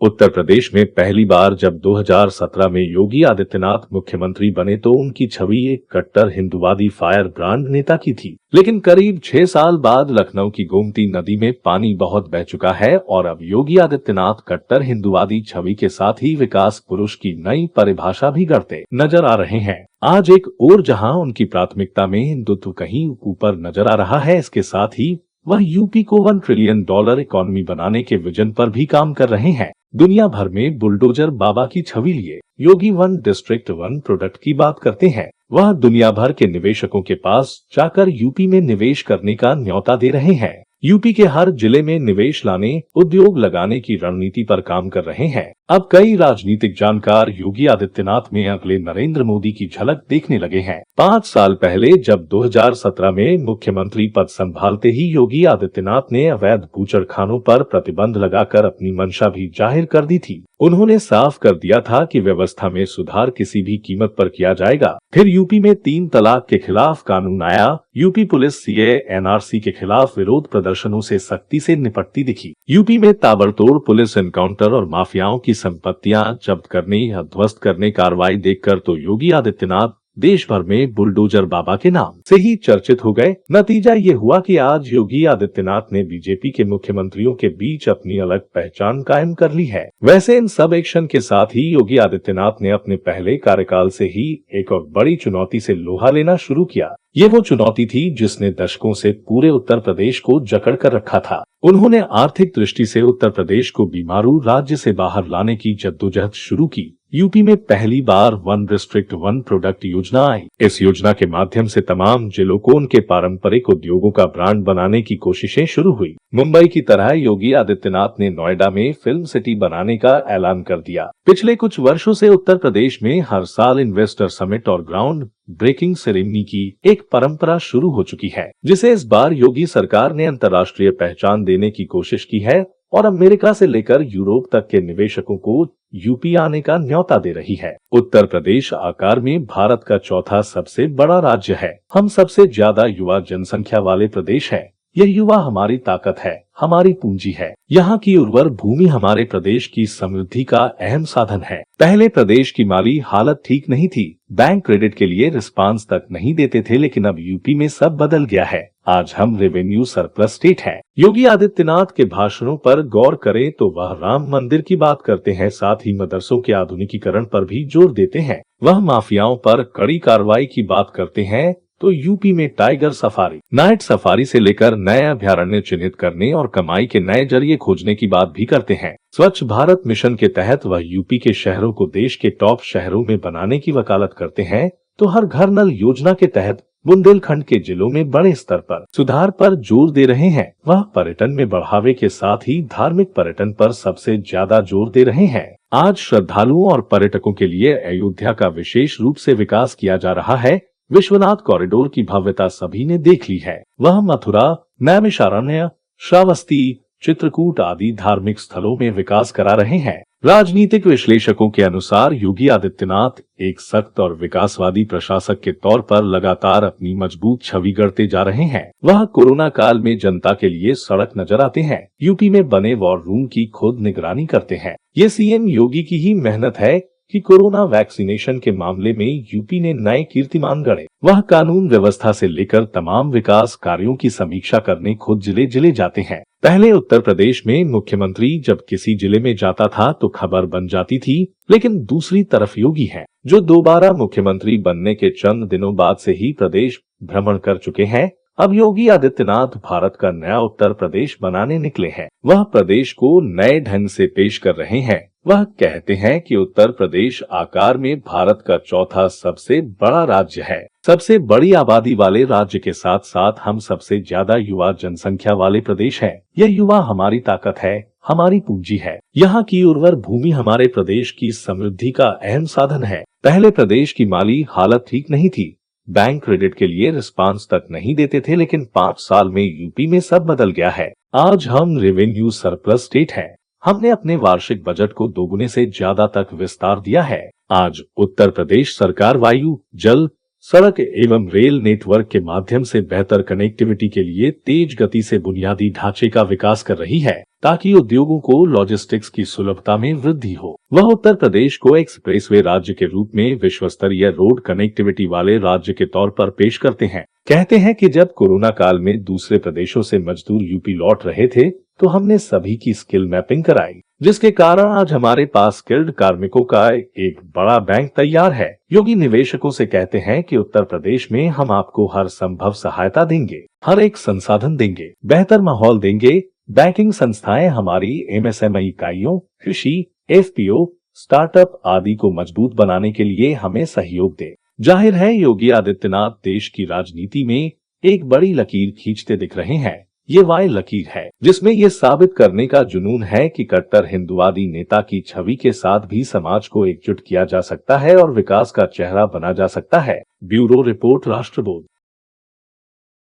उत्तर प्रदेश में पहली बार जब 2017 में योगी आदित्यनाथ मुख्यमंत्री बने तो उनकी छवि एक कट्टर हिंदुवादी फायर ब्रांड नेता की थी। लेकिन करीब 6 साल बाद लखनऊ की गोमती नदी में पानी बहुत बह चुका है और अब योगी आदित्यनाथ कट्टर हिंदुवादी छवि के साथ ही विकास पुरुष की नई परिभाषा भी गढ़ते नजर आ रहे हैं। आज एक और जहां उनकी प्राथमिकता में हिंदुत्व कहीं ऊपर नजर आ रहा है, इसके साथ ही वह यूपी को $1 ट्रिलियन इकोनॉमी बनाने के विजन पर भी काम कर रहे हैं। दुनिया भर में बुलडोजर बाबा की छवि लिए योगी 1 डिस्ट्रिक्ट 1 प्रोडक्ट की बात करते हैं। वह दुनिया भर के निवेशकों के पास जाकर यूपी में निवेश करने का न्योता दे रहे हैं। यूपी के हर जिले में निवेश लाने, उद्योग लगाने की रणनीति पर काम कर रहे हैं। अब कई राजनीतिक जानकार योगी आदित्यनाथ में अगले नरेंद्र मोदी की झलक देखने लगे हैं। 5 साल पहले जब 2017 में मुख्यमंत्री पद संभालते ही योगी आदित्यनाथ ने अवैध बूचड़खानों पर प्रतिबंध लगाकर अपनी मंशा भी जाहिर कर दी थी। उन्होंने साफ कर दिया था कि व्यवस्था में सुधार किसी भी कीमत पर किया जाएगा। फिर यूपी में 3 तलाक के खिलाफ कानून आया। यूपी पुलिस सीएए एनआरसी के खिलाफ विरोध प्रदर्शनों से सख्ती से निपटती दिखी। यूपी में ताबड़तोड़ पुलिस एनकाउंटर और माफियाओं की संपत्तियां जब्त करने या ध्वस्त करने कार्रवाई देखकर तो योगी आदित्यनाथ देश भर में बुलडोजर बाबा के नाम से ही चर्चित हो गए। नतीजा ये हुआ कि आज योगी आदित्यनाथ ने बीजेपी के मुख्यमंत्रियों के बीच अपनी अलग पहचान कायम कर ली है। वैसे इन सब एक्शन के साथ ही योगी आदित्यनाथ ने अपने पहले कार्यकाल से ही एक और बड़ी चुनौती से लोहा लेना शुरू किया। ये वो चुनौती थी जिसने दशकों से पूरे उत्तर प्रदेश को जकड़ कर रखा था। उन्होंने आर्थिक दृष्टि से उत्तर प्रदेश को बीमारू राज्य से बाहर लाने की जद्दोजहद शुरू की। यूपी में पहली बार 1 डिस्ट्रिक्ट 1 प्रोडक्ट योजना आई। इस योजना के माध्यम से तमाम जिलों को उनके पारंपरिक उद्योगों का ब्रांड बनाने की कोशिशें शुरू हुई। मुंबई की तरह योगी आदित्यनाथ ने नोएडा में फिल्म सिटी बनाने का ऐलान कर दिया। पिछले कुछ वर्षों से उत्तर प्रदेश में हर साल इन्वेस्टर समिट और ग्राउंड ब्रेकिंग सेरेमनी की एक परंपरा शुरू हो चुकी है, जिसे इस बार योगी सरकार ने अंतर्राष्ट्रीय पहचान देने की कोशिश की है और अमेरिका से लेकर यूरोप तक के निवेशकों को यूपी आने का न्योता दे रही है। उत्तर प्रदेश आकार में भारत का चौथा सबसे बड़ा राज्य है। हम सबसे ज्यादा युवा जनसंख्या वाले प्रदेश है। यह युवा हमारी ताकत है, हमारी पूंजी है। यहाँ की उर्वर भूमि हमारे प्रदेश की समृद्धि का अहम साधन है। पहले प्रदेश की माली हालत ठीक नहीं थी, बैंक क्रेडिट के लिए रिस्पांस तक नहीं देते थे, लेकिन अब यूपी में सब बदल गया है। आज हम रेवेन्यू सरप्लस स्टेट है। योगी आदित्यनाथ के भाषणों पर गौर करें तो वह राम मंदिर की बात करते हैं, साथ ही मदरसों के आधुनिकीकरण पर भी जोर देते हैं। वह माफियाओं पर कड़ी कार्रवाई की बात करते हैं तो यूपी में टाइगर सफारी, नाइट सफारी से लेकर नए अभयारण्य चिन्हित करने और कमाई के नए जरिए खोजने की बात भी करते हैं। स्वच्छ भारत मिशन के तहत वह यूपी के शहरों को देश के टॉप शहरों में बनाने की वकालत करते हैं, तो हर घर नल योजना के तहत बुंदेलखंड के जिलों में बड़े स्तर पर सुधार पर जोर दे रहे हैं। वह पर्यटन में बढ़ावे के साथ ही धार्मिक पर्यटन पर सबसे ज्यादा जोर दे रहे हैं। आज श्रद्धालुओं और पर्यटकों के लिए अयोध्या का विशेष रूप से विकास किया जा रहा है। विश्वनाथ कॉरिडोर की भव्यता सभी ने देख ली है। वह मथुरा, नैमिषारण्य, श्रावस्ती, चित्रकूट आदि धार्मिक स्थलों में विकास करा रहे हैं। राजनीतिक विश्लेषकों के अनुसार योगी आदित्यनाथ एक सख्त और विकासवादी प्रशासक के तौर पर लगातार अपनी मजबूत छवि गढ़ते जा रहे हैं। वह कोरोना काल में जनता के लिए सड़क नजर आते हैं। यूपी में बने वॉर रूम की खुद निगरानी करते हैं। ये सीएम योगी की ही मेहनत है कि कोरोना वैक्सीनेशन के मामले में यूपी ने नए कीर्तिमान गढ़े। वह कानून व्यवस्था से लेकर तमाम विकास कार्यों की समीक्षा करने खुद जिले जिले जाते हैं। पहले उत्तर प्रदेश में मुख्यमंत्री जब किसी जिले में जाता था तो खबर बन जाती थी, लेकिन दूसरी तरफ योगी हैं, जो दोबारा मुख्यमंत्री बनने के चंद दिनों बाद से ही प्रदेश भ्रमण कर चुके हैं। अब योगी आदित्यनाथ भारत का नया उत्तर प्रदेश बनाने निकले हैं। वह प्रदेश को नए ढंग से पेश कर रहे हैं। वह कहते हैं कि उत्तर प्रदेश आकार में भारत का चौथा सबसे बड़ा राज्य है। सबसे बड़ी आबादी वाले राज्य के साथ साथ हम सबसे ज्यादा युवा जनसंख्या वाले प्रदेश है। यह युवा हमारी ताकत है, हमारी पूंजी है। यहाँ की उर्वर भूमि हमारे प्रदेश की समृद्धि का अहम साधन है। पहले प्रदेश की माली हालत ठीक नहीं थी, बैंक क्रेडिट के लिए रिस्पांस तक नहीं देते थे, लेकिन 5 साल में यूपी में सब बदल गया है। आज हम रेवेन्यू सरप्लस स्टेट है। हमने अपने वार्षिक बजट को दोगुने से ज्यादा तक विस्तार दिया है। आज उत्तर प्रदेश सरकार वायु, जल, सड़क एवं रेल नेटवर्क के माध्यम से बेहतर कनेक्टिविटी के लिए तेज गति से बुनियादी ढांचे का विकास कर रही है। ताकि उद्योगों को लॉजिस्टिक्स की सुलभता में वृद्धि हो। वह उत्तर प्रदेश को एक्सप्रेसवे राज्य के रूप में विश्व स्तरीय रोड कनेक्टिविटी वाले राज्य के तौर पर पेश करते हैं। कहते हैं कि जब कोरोना काल में दूसरे प्रदेशों से मजदूर यूपी लौट रहे थे तो हमने सभी की स्किल मैपिंग कराई, जिसके कारण आज हमारे पास स्किल्ड कार्मिकों का एक बड़ा बैंक तैयार है। योगी निवेशकों से कहते हैं कि उत्तर प्रदेश में हम आपको हर संभव सहायता देंगे, हर एक संसाधन देंगे, बेहतर माहौल देंगे। बैंकिंग संस्थाएं हमारी एमएसएमई इकाइयों, कृषि, एफपीओ, स्टार्टअप आदि को मजबूत बनाने के लिए हमें सहयोग दे। जाहिर है योगी आदित्यनाथ देश की राजनीति में एक बड़ी लकीर खींचते दिख रहे हैं। ये वह लकीर है जिसमें ये साबित करने का जुनून है कि कट्टर हिंदुवादी नेता की छवि के साथ भी समाज को एकजुट किया जा सकता है और विकास का चेहरा बना जा सकता है। Bureau report, राष्ट्रबोध।